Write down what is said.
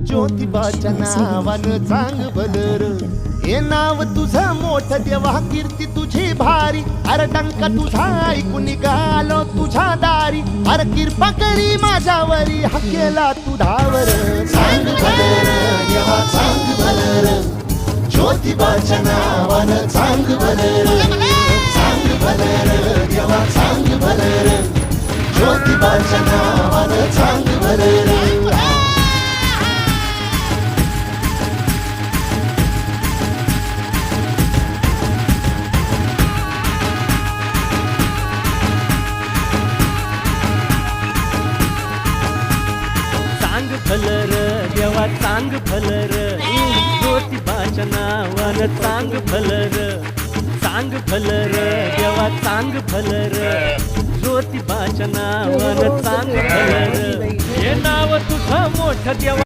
ज्योतिबाच्या नावानं चांग भलर, हे नाव तुझं मोठं देवा, कीर्ती तुझी भारी, अरे डंका तुझा ऐकून निघालो तुझ्या दारी, अरे कृपा करी माझ्यावरी, हा केला तू धावर. चांग भलर देवा चांग भलर, ज्योतिबाच्या नावानं चांग भलर, चांग भलर देवा चांग भलर, ज्योतिबाच्या नावानं चांग भलर. चांग भलर देवा चांग भलर, ज्योतिबाच्या नावानं चांग भलर, चांग भलर देवा चांग भलर, ज्योतिबाच्या नावानं चांग भलर, हे नाव तुझं मोठं देवा.